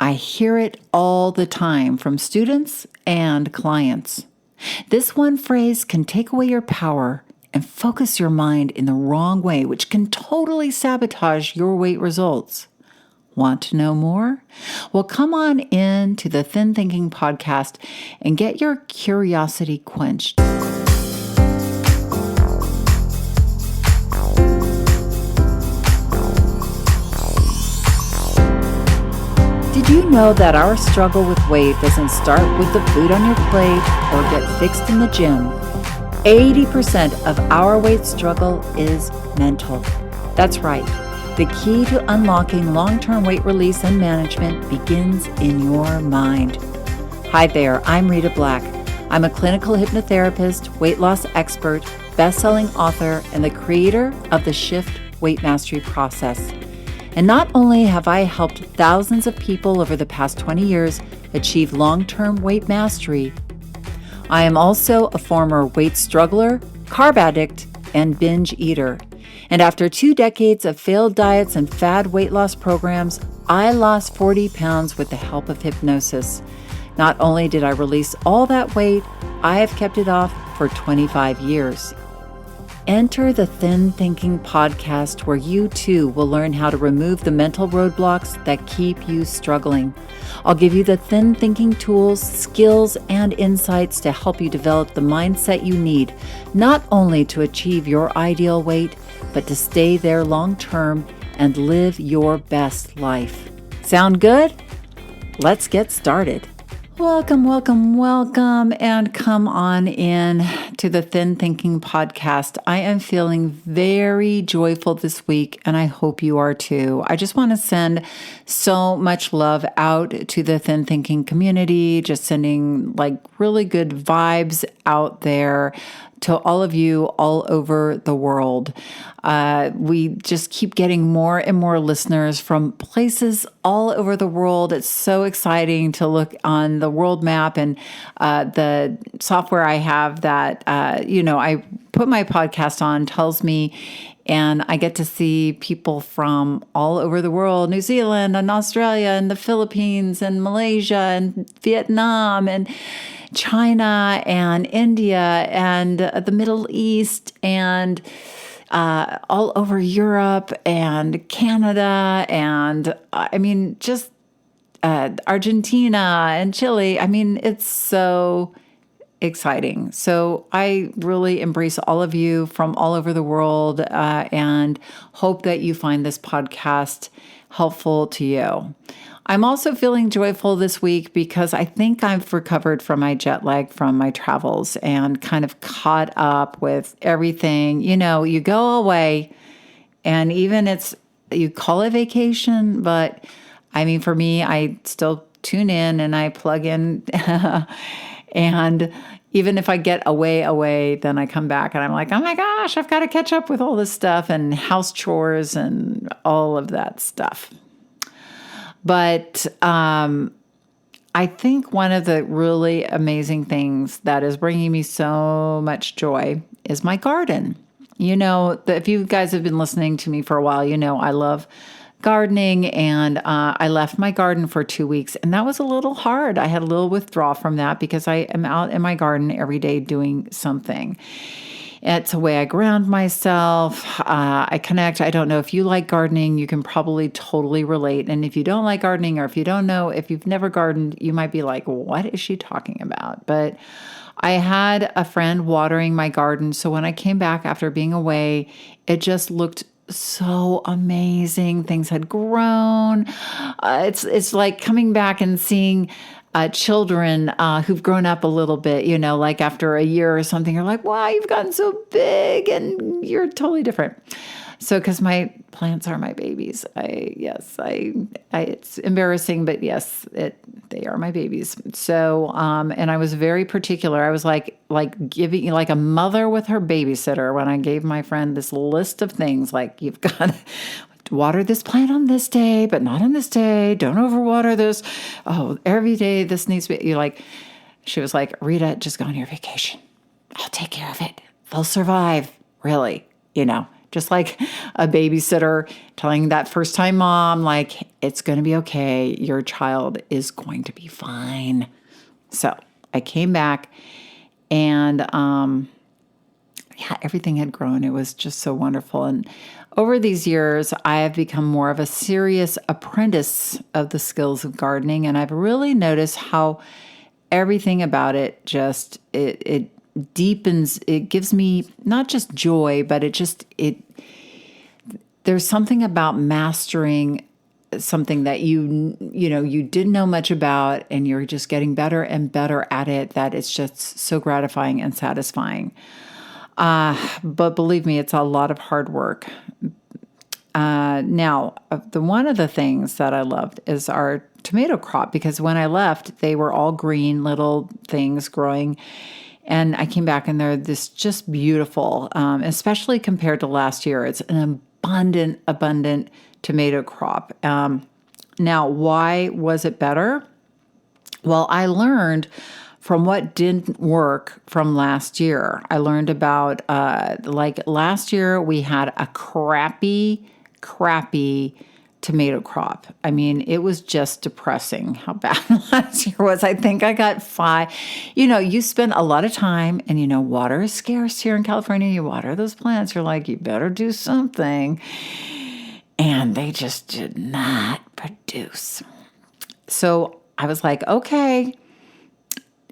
I hear it all the time from students and clients. This one phrase can take away your power and focus your mind in the wrong way, which can totally sabotage your weight results. Want to know more? Well, come on in to the Thin Thinking podcast and get your curiosity quenched. Did you know that our struggle with weight doesn't start with the food on your plate or get fixed in the gym? 80% of our weight struggle is mental. That's right. The key to unlocking long-term weight release and management begins in your mind. Hi there, I'm Rita Black. I'm a clinical hypnotherapist, weight loss expert, best-selling author, and the creator of the Shift Weight Mastery process. And not only have I helped thousands of people over the past 20 years achieve long-term weight mastery, I am also a former weight struggler, carb addict, and binge eater. And after 2 decades of failed diets and fad weight loss programs, I lost 40 pounds with the help of hypnosis. Not only did I release all that weight, I have kept it off for 25 years. Enter the Thin Thinking podcast, where you too will learn how to remove the mental roadblocks that keep you struggling. I'll give you the thin thinking tools, skills, and insights to help you develop the mindset you need, not only to achieve your ideal weight, but to stay there long term and live your best life. Sound good? Let's get started. Welcome, and come on in to the Thin Thinking podcast. I am feeling very joyful this week, and I hope you are too. I just want to send so much love out to the Thin Thinking community, just sending like really good vibes out there to all of you all over the world. We just keep getting more and more listeners from places all over the world. It's so exciting to look on the world map and the software I have that, I put my podcast on tells me, and I get to see people from all over the world, New Zealand and Australia and the Philippines and Malaysia and Vietnam and China and India and the Middle East and all over Europe and Canada and just Argentina and Chile. It's so exciting. So I really embrace all of you from all over the world and hope that you find this podcast helpful to you. I'm also feeling joyful this week because I think I've recovered from my jet lag from my travels and kind of caught up with everything. You go away and even you call it vacation, but for me, I still tune in and I plug in and even if I get away, then I come back and I'm like, oh my gosh, I've got to catch up with all this stuff and house chores and all of that stuff. But I think one of the really amazing things that is bringing me so much joy is my garden. If you guys have been listening to me for a while, I love gardening, and I left my garden for 2 weeks, and that was a little hard. I had a little withdrawal from that because I am out in my garden every day doing something. It's a way I ground myself. I connect. I don't know if you like gardening. You can probably totally relate. And if you don't like gardening, or if you don't know, if you've never gardened, you might be like, what is she talking about? But I had a friend watering my garden. So when I came back after being away, it just looked so amazing. Things had grown. It's like coming back and seeing children who've grown up a little bit, like after a year or something, you're like, wow, you've gotten so big and you're totally different. So, because my plants are my babies, it's embarrassing, but yes, they are my babies. So, and I was very particular. I was like giving, like a mother with her babysitter when I gave my friend this list of things, like you've got to water this plant on this day, but not on this day. Don't overwater this. Oh, every day this needs to be, she was like, Rita, just go on your vacation. I'll take care of it. They'll survive, really, just like a babysitter telling that first-time mom, like, it's going to be okay. Your child is going to be fine. So I came back and, everything had grown. It was just so wonderful. And over these years, I have become more of a serious apprentice of the skills of gardening. And I've really noticed how everything about it just, it deepens, it gives me not just joy, but there's something about mastering something that you didn't know much about, and you're just getting better and better at it, that it's just so gratifying and satisfying. But believe me, it's a lot of hard work. Now, one of the things that I loved is our tomato crop, because when I left, they were all green little things growing. And I came back and they're this just beautiful, especially compared to last year. It's an abundant tomato crop. Now, why was it better? Well, I learned from what didn't work from last year. I learned about, like last year, we had a crappy tomato crop. I mean, it was just depressing how bad last year was. I think I got 5. You spend a lot of time, and water is scarce here in California. You water those plants. You're like, you better do something. And they just did not produce. So I was like, okay,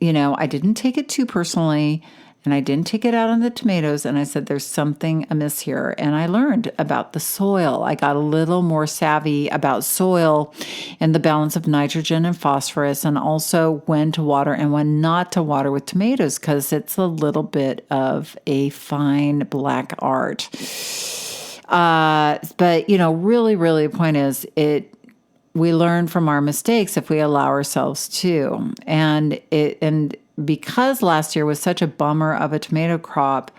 I didn't take it too personally, and I didn't take it out on the tomatoes. And I said, there's something amiss here. And I learned about the soil. I got a little more savvy about soil and the balance of nitrogen and phosphorus, and also when to water and when not to water with tomatoes, because it's a little bit of a fine black art. But really, the point is, we learn from our mistakes if we allow ourselves to. And because last year was such a bummer of a tomato crop,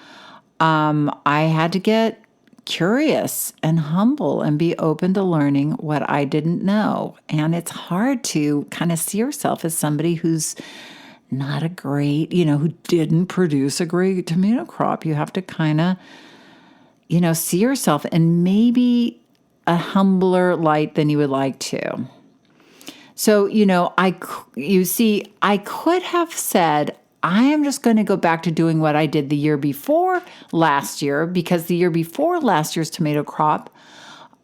I had to get curious and humble and be open to learning what I didn't know. And it's hard to kind of see yourself as somebody who's not a great, who didn't produce a great tomato crop. You have to kind of, see yourself in maybe a humbler light than you would like to. So, I could have said, I am just going to go back to doing what I did the year before last year, because the year before last year's tomato crop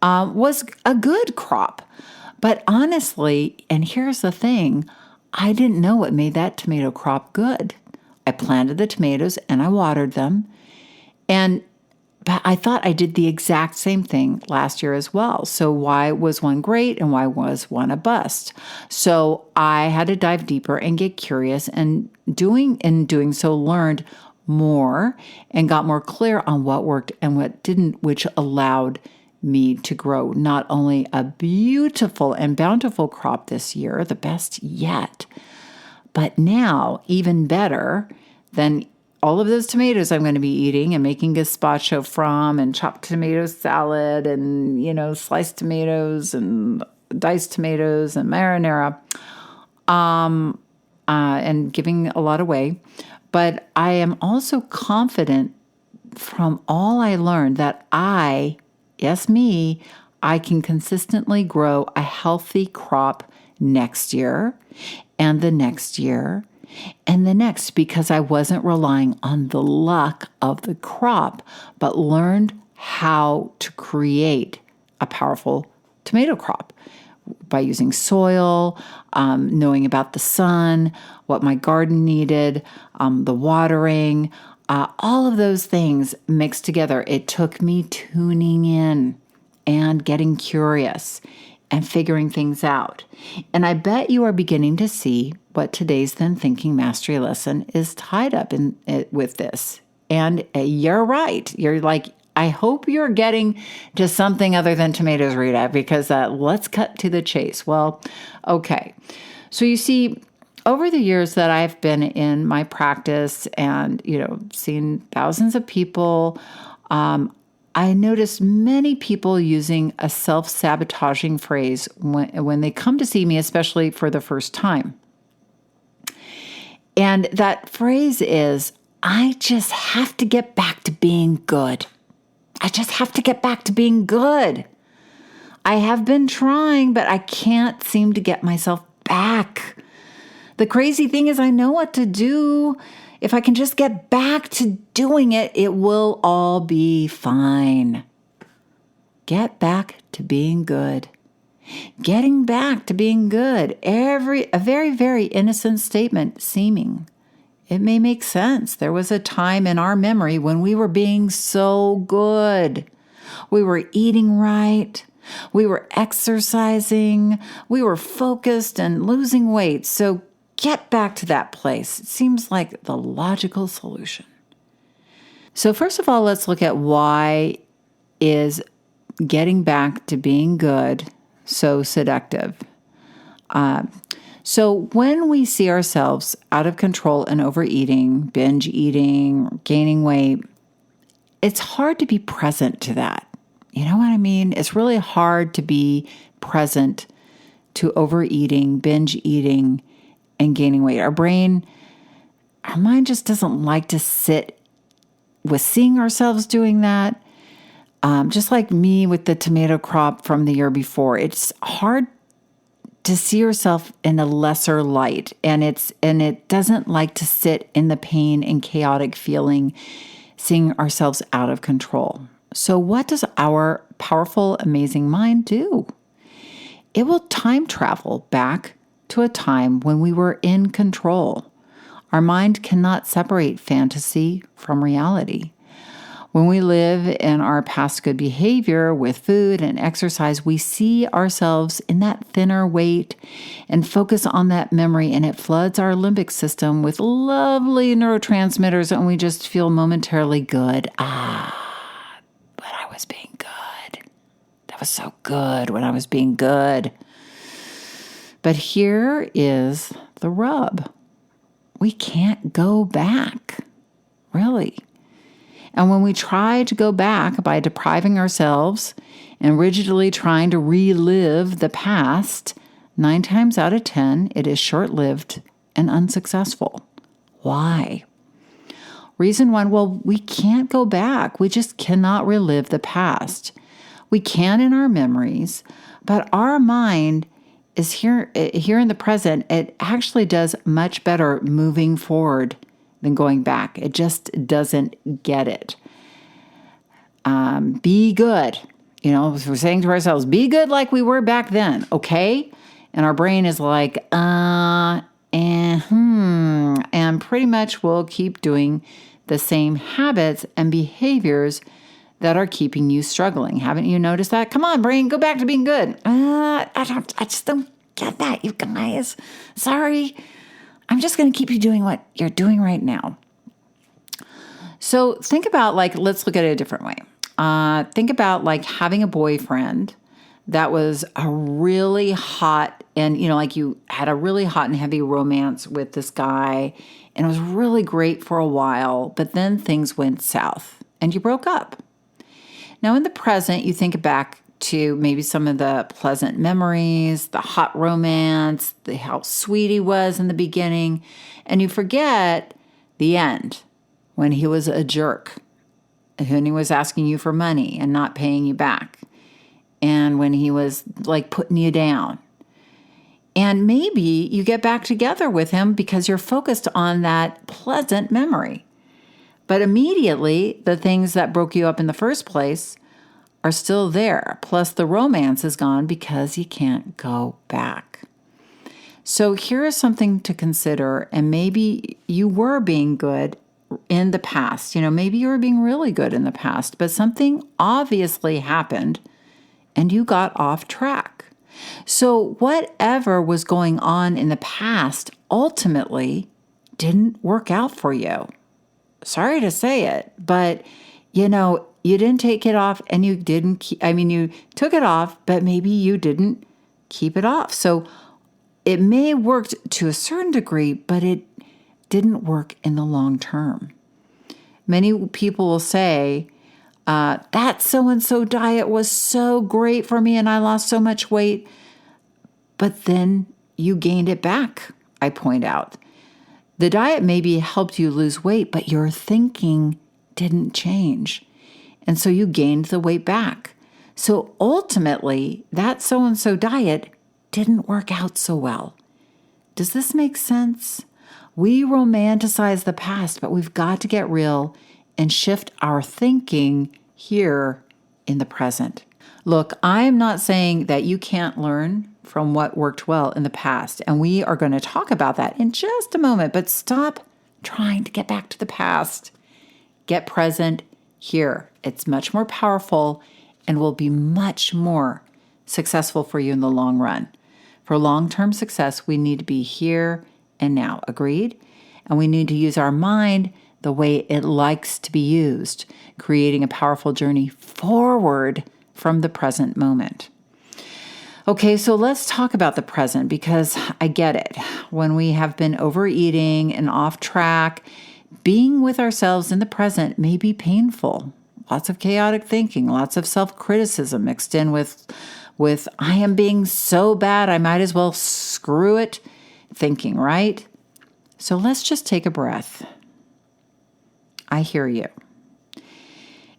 was a good crop. But honestly, and here's the thing, I didn't know what made that tomato crop good. I planted the tomatoes and I watered them. But I thought I did the exact same thing last year as well. So why was one great and why was one a bust? So I had to dive deeper and get curious, and doing so learned more and got more clear on what worked and what didn't, which allowed me to grow not only a beautiful and bountiful crop this year, the best yet, but now even better than all of those tomatoes I'm going to be eating and making gazpacho from, and chopped tomato salad, and, sliced tomatoes and diced tomatoes and marinara, and giving a lot away. But I am also confident from all I learned that I can consistently grow a healthy crop next year and the next year and the next, because I wasn't relying on the luck of the crop, but learned how to create a powerful tomato crop by using soil, knowing about the sun, what my garden needed, the watering, all of those things mixed together. It took me tuning in and getting curious and figuring things out. And I bet you are beginning to see what today's Then Thinking Mastery lesson is tied up in it with this. And you're right. You're like, I hope you're getting to something other than tomatoes, Rita, because let's cut to the chase. Well, okay. So you see, over the years that I've been in my practice and, seen thousands of people, I noticed many people using a self-sabotaging phrase when they come to see me, especially for the first time. And that phrase is, I just have to get back to being good. I just have to get back to being good. I have been trying, but I can't seem to get myself back. The crazy thing is I know what to do. If I can just get back to doing it, it will all be fine. Get back to being good. Getting back to being good. A very, very innocent statement seeming. It may make sense. There was a time in our memory when we were being so good. We were eating right. We were exercising. We were focused and losing weight. So get back to that place. It seems like the logical solution. So first of all, let's look at why is getting back to being good so seductive. So when we see ourselves out of control and overeating, binge eating, gaining weight, it's hard to be present to that. You know what I mean? It's really hard to be present to overeating, binge eating, and gaining weight. Our mind just doesn't like to sit with seeing ourselves doing that. Just like me with the tomato crop from the year before, it's hard to see yourself in a lesser light, and it doesn't like to sit in the pain and chaotic feeling, seeing ourselves out of control. So what does our powerful, amazing mind do? It will time travel back to a time when we were in control. Our mind cannot separate fantasy from reality. When we live in our past good behavior with food and exercise, we see ourselves in that thinner weight and focus on that memory, and it floods our limbic system with lovely neurotransmitters, and we just feel momentarily good. But I was being good. That was so good when I was being good. But here is the rub. We can't go back, really. And when we try to go back by depriving ourselves and rigidly trying to relive the past, 9 times out of 10, it is short-lived and unsuccessful. Why? Reason 1, well, we can't go back. We just cannot relive the past. We can in our memories, but our mind is here in the present. It actually does much better moving forward than going back. It just doesn't get it. Be good. We're saying to ourselves, be good like we were back then, okay? And our brain is like, and pretty much we'll keep doing the same habits and behaviors that are keeping you struggling. Haven't you noticed that? Come on, brain, go back to being good. I just don't get that, you guys. Sorry. I'm just going to keep you doing what you're doing right now. So think about let's look at it a different way. Think about having a boyfriend that was a really hot and, you had a really hot and heavy romance with this guy and it was really great for a while, but then things went south and you broke up. Now in the present, you think back to maybe some of the pleasant memories, the hot romance, how sweet he was in the beginning, and you forget the end when he was a jerk, when he was asking you for money and not paying you back, and when he was putting you down. And maybe you get back together with him because you're focused on that pleasant memory. But immediately, the things that broke you up in the first place are still there. Plus the romance is gone because you can't go back. So here is something to consider. And maybe you were being good in the past. Maybe you were being really good in the past, but something obviously happened and you got off track. So whatever was going on in the past ultimately didn't work out for you. Sorry to say it, but you didn't take it off and you didn't you took it off, but maybe you didn't keep it off. So it may have worked to a certain degree, but it didn't work in the long term. Many people will say, that so-and-so diet was so great for me and I lost so much weight, but then you gained it back, I point out. The diet maybe helped you lose weight, but your thinking didn't change. And so you gained the weight back. So ultimately, that so-and-so diet didn't work out so well. Does this make sense? We romanticize the past, but we've got to get real and shift our thinking here in the present. Look, I am not saying that you can't learn from what worked well in the past, and we are going to talk about that in just a moment, but stop trying to get back to the past. Get present here. It's much more powerful and will be much more successful for you in the long run. For long-term success, we need to be here and now. Agreed? And we need to use our mind the way it likes to be used, creating a powerful journey forward from the present moment. Okay, so let's talk about the present, because I get it. When we have been overeating and off track, being with ourselves in the present may be painful. Lots of chaotic thinking, lots of self-criticism mixed in with I am being so bad, I might as well screw it thinking, right? So let's just take a breath. I hear you.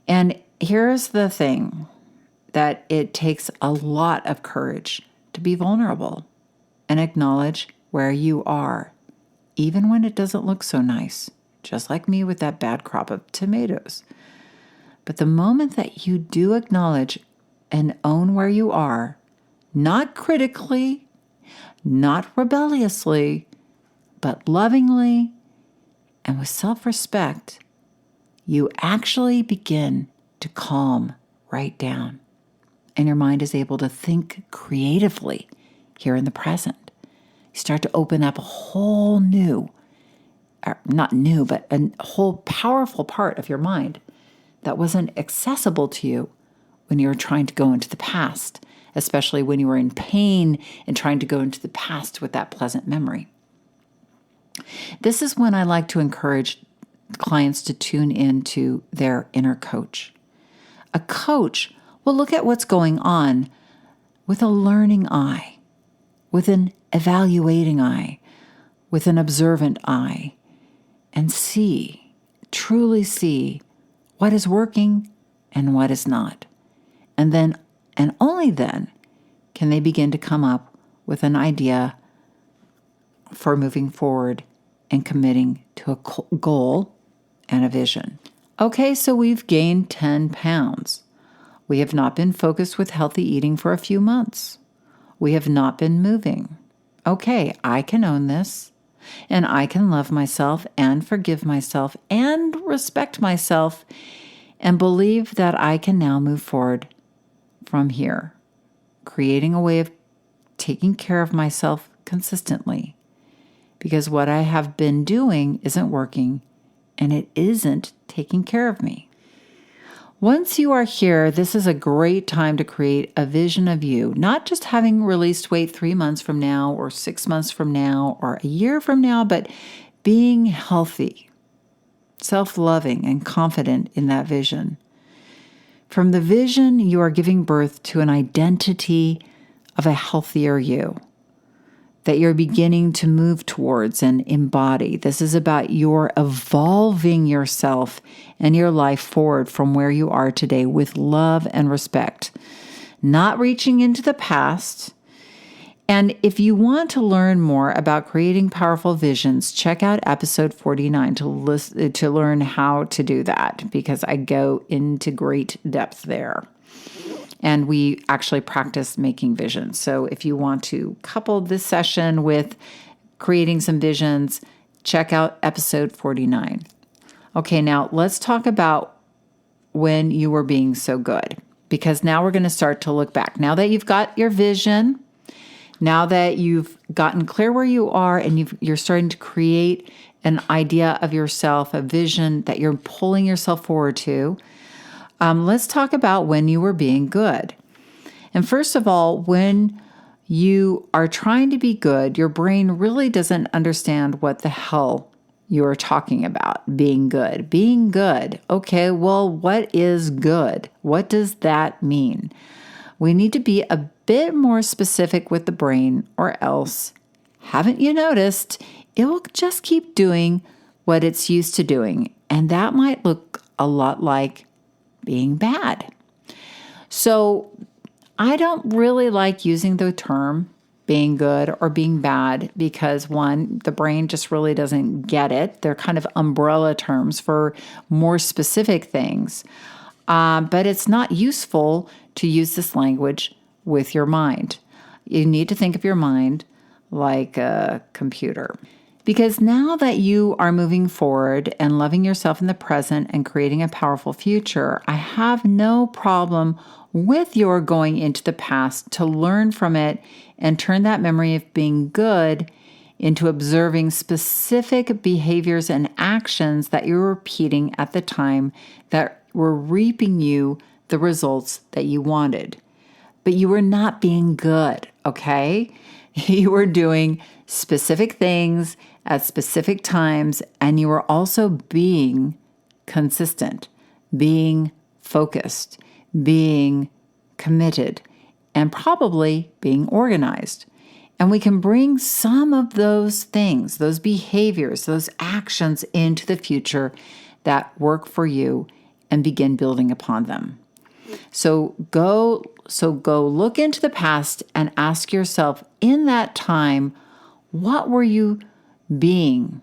And here's the thing, that it takes a lot of courage to be vulnerable and acknowledge where you are, even when it doesn't look so nice, just like me with that bad crop of tomatoes. But the moment that you do acknowledge and own where you are, not critically, not rebelliously, but lovingly and with self-respect, you actually begin to calm right down. And your mind is able to think creatively here in the present. You start to open up a whole new, not new, but a whole powerful part of your mind that wasn't accessible to you when you were trying to go into the past, especially when you were in pain and trying to go into the past with that pleasant memory. This is when I like to encourage clients to tune into their inner coach. A coach will look at what's going on with a learning eye, with an evaluating eye, with an observant eye, and see, truly see what is working and what is not. And then, and only then, can they begin to come up with an idea for moving forward and committing to a goal and a vision. Okay, so we've gained 10 pounds. We have not been focused with healthy eating for a few months. We have not been moving. Okay, I can own this, and I can love myself and forgive myself and respect myself and believe that I can now move forward from here, creating a way of taking care of myself consistently, because what I have been doing isn't working and it isn't taking care of me. Once you are here, this is a great time to create a vision of you, not just having released weight 3 months from now or 6 months from now or a year from now, but being healthy, self-loving, and confident in that vision. From the vision, you are giving birth to an identity of a healthier you that you're beginning to move towards and embody. This is about your evolving yourself and your life forward from where you are today with love and respect, not reaching into the past. And if you want to learn more about creating powerful visions, check out episode 49 to learn how to do that, because I go into great depth there. And we actually practice making visions. So if you want to couple this session with creating some visions, check out episode 49. Okay, now let's talk about when you were being so good, because now we're going to start to look back. Now that you've got your vision, now that you've gotten clear where you are and you're starting to create an idea of yourself, a vision that you're pulling yourself forward to, let's talk about when you were being good. And first of all, when you are trying to be good, your brain really doesn't understand what the hell you're talking about, being good. Being good. Okay, well, what is good? What does that mean? We need to be a bit more specific with the brain, or else, haven't you noticed, it will just keep doing what it's used to doing. And that might look a lot like being bad. So I don't really like using the term being good or being bad because, one, the brain just really doesn't get it. They're kind of umbrella terms for more specific things. But it's not useful to use this language with your mind. You need to think of your mind like a computer. Because now that you are moving forward and loving yourself in the present and creating a powerful future, I have no problem with your going into the past to learn from it and turn that memory of being good into observing specific behaviors and actions that you were repeating at the time that were reaping you the results that you wanted. But you were not being good, okay? You were doing specific things at specific times, and you were also being consistent, being focused, being committed, and probably being organized. And we can bring some of those things, those behaviors, those actions into the future that work for you and begin building upon them. So go look into the past and ask yourself, in that time, what were you being?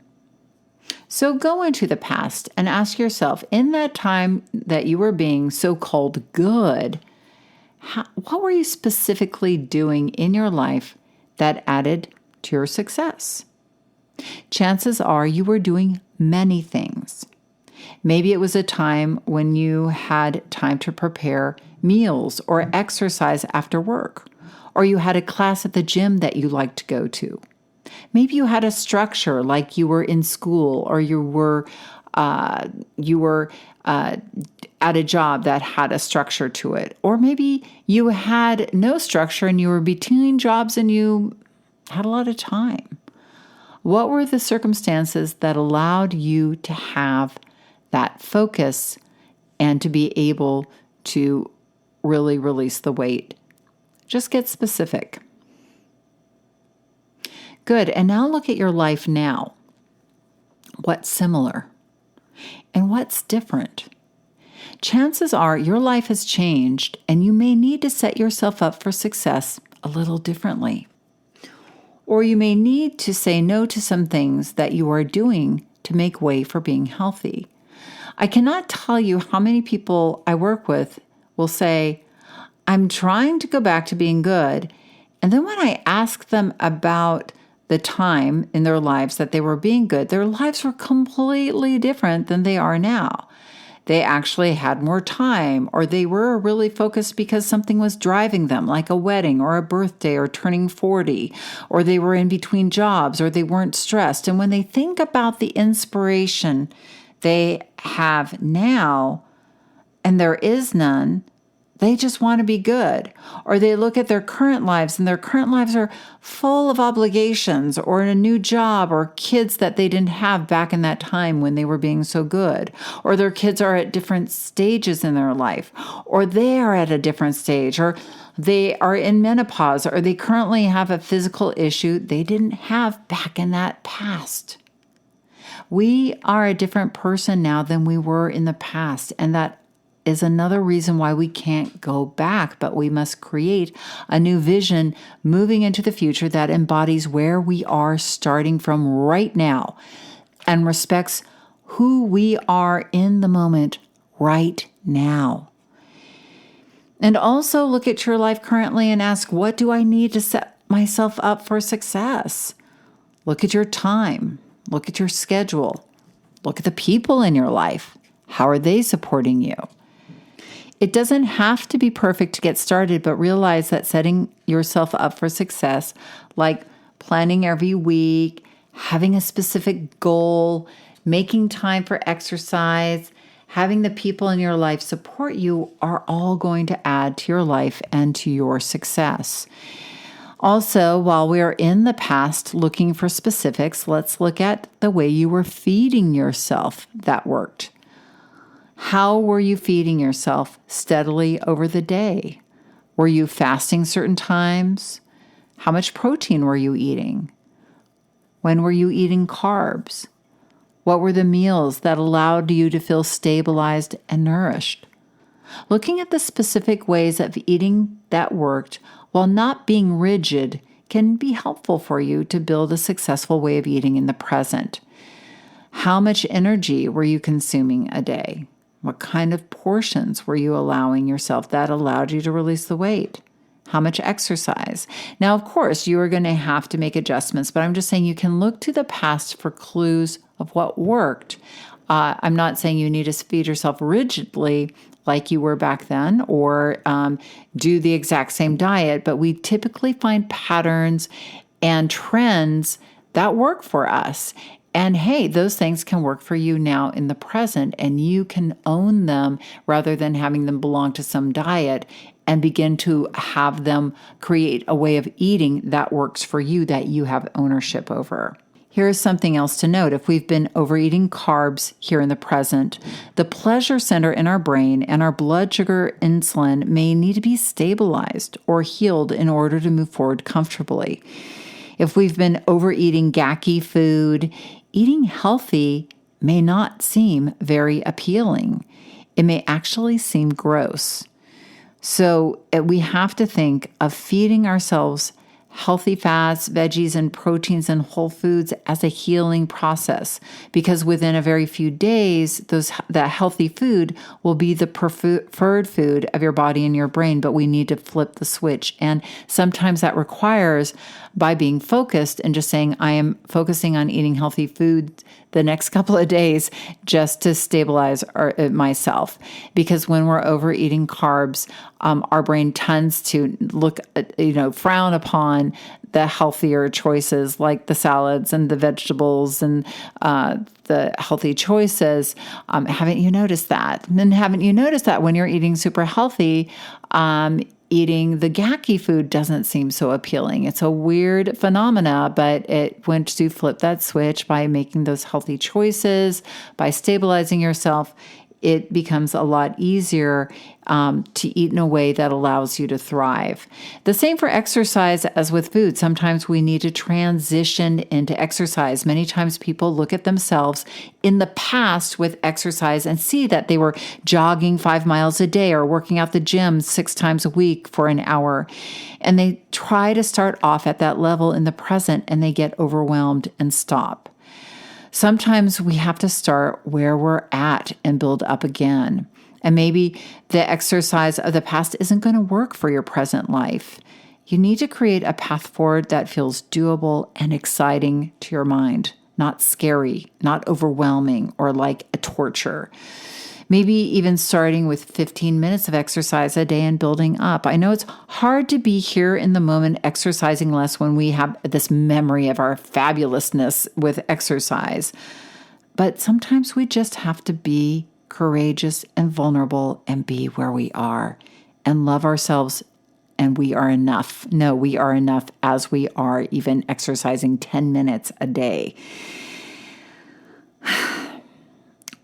So go into the past and ask yourself, in that time that you were being so-called good, what were you specifically doing in your life that added to your success? Chances are you were doing many things. Maybe it was a time when you had time to prepare meals or exercise after work, or you had a class at the gym that you liked to go to. Maybe you had a structure, like you were in school, or you were at a job that had a structure to it. Or maybe you had no structure and you were between jobs and you had a lot of time. What were the circumstances that allowed you to have that focus and to be able to really release the weight? Just get specific. Good. And now look at your life now. What's similar? And what's different? Chances are your life has changed and you may need to set yourself up for success a little differently. Or you may need to say no to some things that you are doing to make way for being healthy. I cannot tell you how many people I work with will say, I'm trying to go back to being good. And then when I ask them about the time in their lives that they were being good, their lives were completely different than they are now. They actually had more time, or they were really focused because something was driving them, like a wedding or a birthday or turning 40, or they were in between jobs, or they weren't stressed. And when they think about the inspiration they have now, and there is none, they just want to be good. Or they look at their current lives, and their current lives are full of obligations, or in a new job, or kids that they didn't have back in that time when they were being so good. Or their kids are at different stages in their life, or they are at a different stage, or they are in menopause, or they currently have a physical issue they didn't have back in that past. We are a different person now than we were in the past, and that is another reason why we can't go back, but we must create a new vision moving into the future that embodies where we are starting from right now and respects who we are in the moment right now. And also look at your life currently and ask, what do I need to set myself up for success? Look at your time. Look at your schedule. Look at the people in your life. How are they supporting you? It doesn't have to be perfect to get started, but realize that setting yourself up for success, like planning every week, having a specific goal, making time for exercise, having the people in your life support you, are all going to add to your life and to your success. Also, while we are in the past looking for specifics, let's look at the way you were feeding yourself that worked. How were you feeding yourself steadily over the day? Were you fasting certain times? How much protein were you eating? When were you eating carbs? What were the meals that allowed you to feel stabilized and nourished? Looking at the specific ways of eating that worked while not being rigid can be helpful for you to build a successful way of eating in the present. How much energy were you consuming a day? What kind of portions were you allowing yourself that allowed you to release the weight? How much exercise? Now, of course, you are going to have to make adjustments, but I'm just saying you can look to the past for clues of what worked. I'm not saying you need to feed yourself rigidly like you were back then or do the exact same diet, but we typically find patterns and trends that work for us. And hey, those things can work for you now in the present, and you can own them rather than having them belong to some diet and begin to have them create a way of eating that works for you, that you have ownership over. Here's something else to note. If we've been overeating carbs here in the present, the pleasure center in our brain and our blood sugar insulin may need to be stabilized or healed in order to move forward comfortably. If we've been overeating gacky food, eating healthy may not seem very appealing. It may actually seem gross. So we have to think of feeding ourselves healthy fats, veggies, and proteins and whole foods as a healing process, because within a very few days, that healthy food will be the preferred food of your body and your brain, but we need to flip the switch. And sometimes that requires by being focused and just saying, I am focusing on eating healthy food the next couple of days just to stabilize myself. Because when we're overeating carbs, our brain tends to frown upon the healthier choices like the salads and the vegetables and the healthy choices. Haven't you noticed that? And then haven't you noticed that when you're eating super healthy, eating the gacky food doesn't seem so appealing? It's a weird phenomena, but once you flip that switch by making those healthy choices, by stabilizing yourself, it becomes a lot easier to eat in a way that allows you to thrive. The same for exercise as with food. Sometimes we need to transition into exercise. Many times people look at themselves in the past with exercise and see that they were jogging 5 miles a day or working out the gym 6 times a week for an hour. And they try to start off at that level in the present and they get overwhelmed and stop. Sometimes we have to start where we're at and build up again. And maybe the exercise of the past isn't going to work for your present life. You need to create a path forward that feels doable and exciting to your mind, not scary, not overwhelming, or like a torture. Maybe even starting with 15 minutes of exercise a day and building up. I know it's hard to be here in the moment exercising less when we have this memory of our fabulousness with exercise. But sometimes we just have to be courageous and vulnerable and be where we are and love ourselves, and we are enough. No, we are enough as we are, even exercising 10 minutes a day.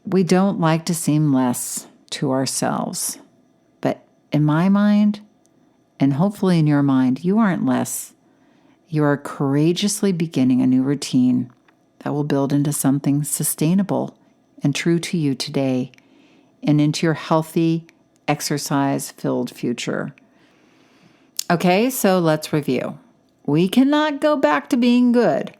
We don't like to seem less to ourselves. But in my mind, and hopefully in your mind, you aren't less. You are courageously beginning a new routine that will build into something sustainable and true to you today and into your healthy, exercise-filled future. Okay, so let's review. We cannot go back to being good.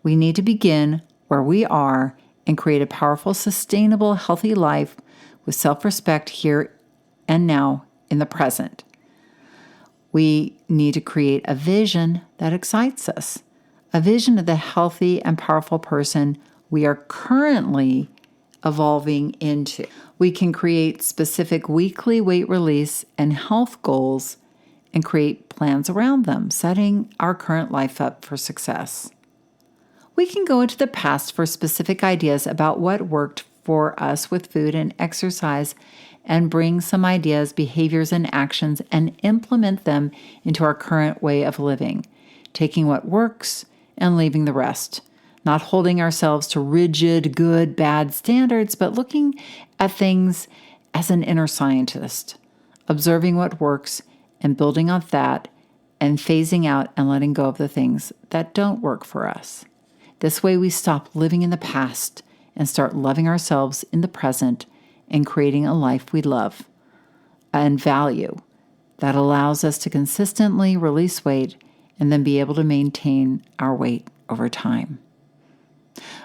We need to begin where we are and create a powerful, sustainable, healthy life with self-respect here and now in the present. We need to create a vision that excites us, a vision of the healthy and powerful person we are currently evolving into. We can create specific weekly weight release and health goals and create plans around them, setting our current life up for success. We can go into the past for specific ideas about what worked for us with food and exercise and bring some ideas, behaviors, and actions and implement them into our current way of living, taking what works and leaving the rest, not holding ourselves to rigid, good, bad standards, but looking at things as an inner scientist, observing what works and building on that and phasing out and letting go of the things that don't work for us. This way we stop living in the past and start loving ourselves in the present and creating a life we love. and value that allows us to consistently release weight and then be able to maintain our weight over time.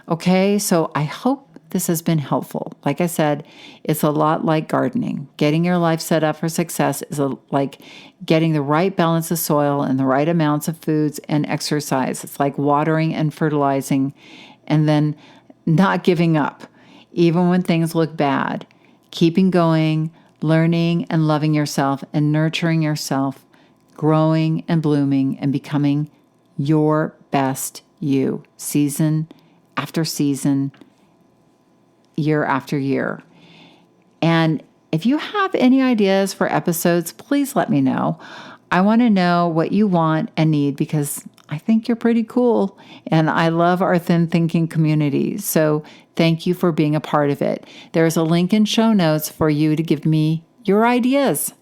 Okay, so I hope this has been helpful. Like I said, it's a lot like gardening. Getting your life set up for success is like getting the right balance of soil and the right amounts of foods and exercise. It's like watering and fertilizing and then not giving up, even when things look bad. Keeping going, learning and loving yourself and nurturing yourself, growing and blooming and becoming your best you, season after season, year after year. And if you have any ideas for episodes, please let me know. I want to know what you want and need because I think you're pretty cool and I love our Thin Thinking community. So thank you for being a part of it. There's a link in show notes for you to give me your ideas.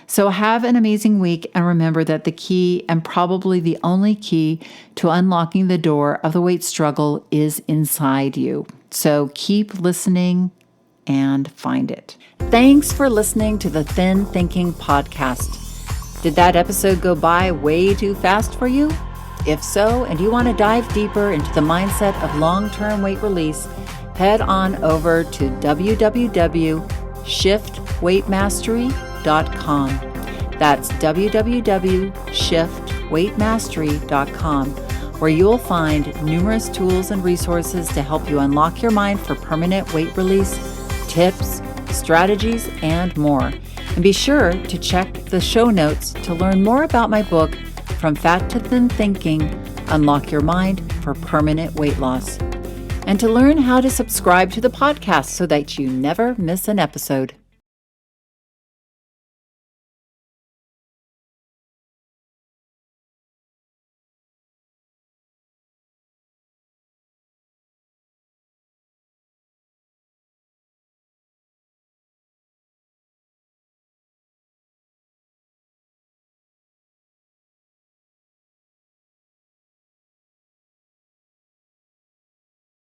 So have an amazing week and remember that the key and probably the only key to unlocking the door of the weight struggle is inside you. So keep listening and find it. Thanks for listening to the Thin Thinking podcast. Did that episode go by way too fast for you? If so, and you want to dive deeper into the mindset of long-term weight release, head on over to www.shiftweightmastery.com. That's www.shiftweightmastery.com, where you'll find numerous tools and resources to help you unlock your mind for permanent weight release, tips, strategies, and more. And be sure to check the show notes to learn more about my book, From Fat to Thin Thinking, Unlock Your Mind for Permanent Weight Loss, and to learn how to subscribe to the podcast so that you never miss an episode.